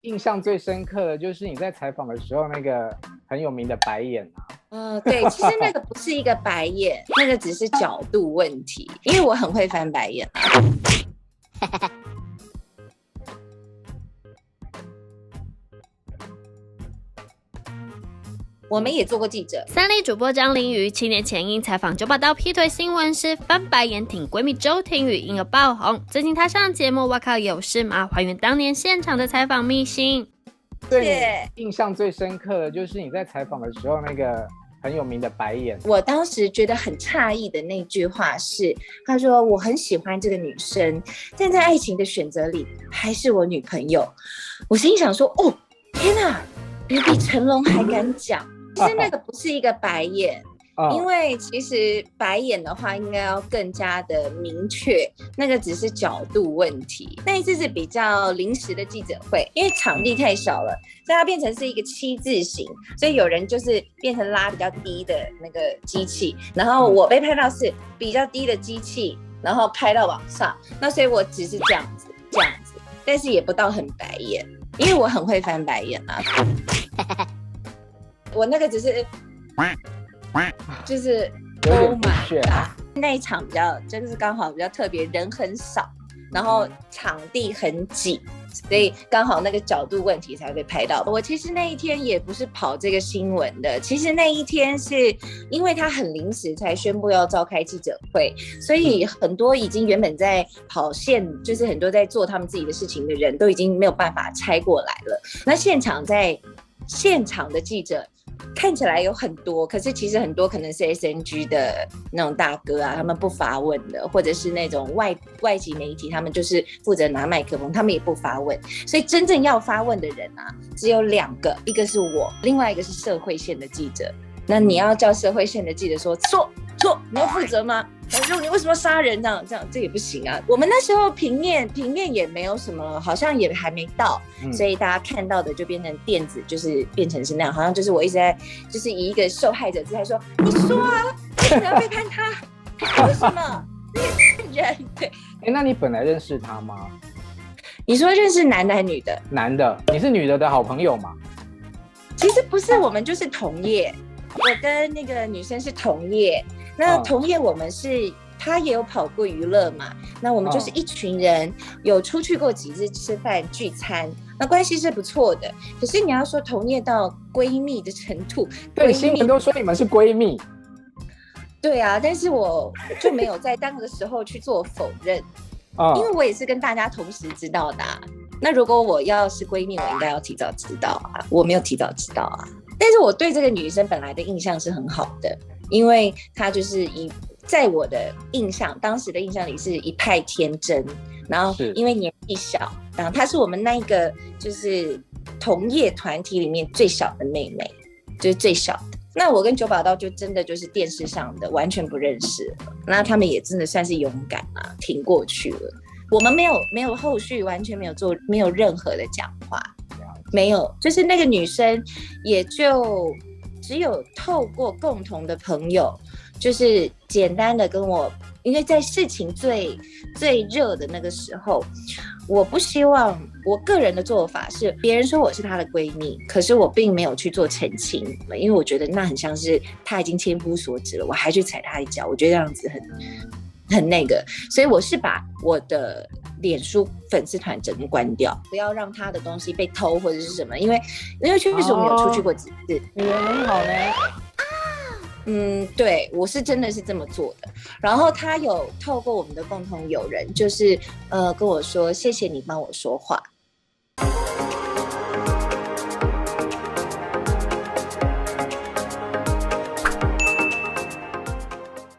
印象最深刻的就是你在采访的时候那个很有名的白眼啊。对，其实那个不是一个白眼，那个只是角度问题，因为我很会翻白眼啊。我们也做过记者。三立主播张凌瑜7年前因采访九把刀劈腿新闻时翻白眼挺闺蜜周婷宇，因而爆红。最近她上节目，哇靠，有事吗？还原当年现场的采访秘辛。对你印象最深刻的就是你在采访的时候那个很有名的白眼。我当时觉得很诧异的那句话是，他说我很喜欢这个女生，但在爱情的选择里还是我女朋友。我心想说，哦，天哪，你比成龙还敢讲。其实那个不是一个白眼，因为其实白眼的话应该要更加的明确，那个只是角度问题。那一次是比较临时的记者会，因为场地太小了，所以它变成是一个7字形，所以有人就是变成拉比较低的那个机器，然后我被拍到是比较低的机器，然后拍到往上，那所以我只是这样子，但是也不到很白眼，因为我很会翻白眼啊。我那个只是就是 Oh my god， 那一场比较就是刚好比较特别，人很少，然后场地很挤，所以刚好那个角度问题才会被拍到。我其实那一天也不是跑这个新闻的，其实那一天是因为他很临时才宣布要召开记者会，所以很多已经原本在跑线，就是很多在做他们自己的事情的人都已经没有办法拆过来了。那现场的记者看起来有很多，可是其实很多可能是 SNG 的那种大哥啊，他们不发问的，或者是那种外籍媒体，他们就是负责拿麦克风，他们也不发问。所以真正要发问的人啊，只有2个，一个是我，另外一个是社会线的记者。那你要叫社会线的记者说错，你要负责吗？说你为什么杀人这样这也不行啊。我们那时候平面也没有什么，好像也还没到，所以大家看到的就变成电子，就是变成是那样，好像就是我一直在就是以一个受害者姿态说，你说啊，为什么要背叛他？为什么？人对。那你本来认识他吗？你说认识男的还是女的？男的。你是女的好朋友吗？其实不是，我们就是同业。我跟那个女生是同业，那同业我们是，她也有跑过娱乐嘛，那我们就是一群人，有出去过几次吃饭聚餐，那关系是不错的。可是你要说同业到闺蜜的程度，对，新闻都说你们是闺蜜。对啊，但是我就没有在当的时候去做否认，因为我也是跟大家同时知道的啊。那如果我要是闺蜜，我应该要提早知道啊，我没有提早知道啊。但是我对这个女生本来的印象是很好的，因为她就是在我的印象，当时的印象里是一派天真，然后因为年纪小，然后她是我们那一个就是同业团体里面最小的妹妹，就是最小的。那我跟九把刀就真的就是电视上的完全不认识了，那他们也真的算是勇敢啊，挺过去了。我们没有后续，完全没有任何的讲话。没有，就是那个女生也就只有透过共同的朋友，就是简单的跟我，因为在事情最热的那个时候，我不希望，我个人的做法是别人说我是她的闺蜜，可是我并没有去做澄清，因为我觉得那很像是她已经千夫所指了，我还去踩她一脚，我觉得这样子很那个，所以我是把我的脸书粉丝团整个关掉，不要让他的东西被偷或者是什么，因为确实我们有出去过几次。你人很好呢。对，我是真的是这么做的。然后他有透过我们的共同友人，就是跟我说谢谢你帮我说话。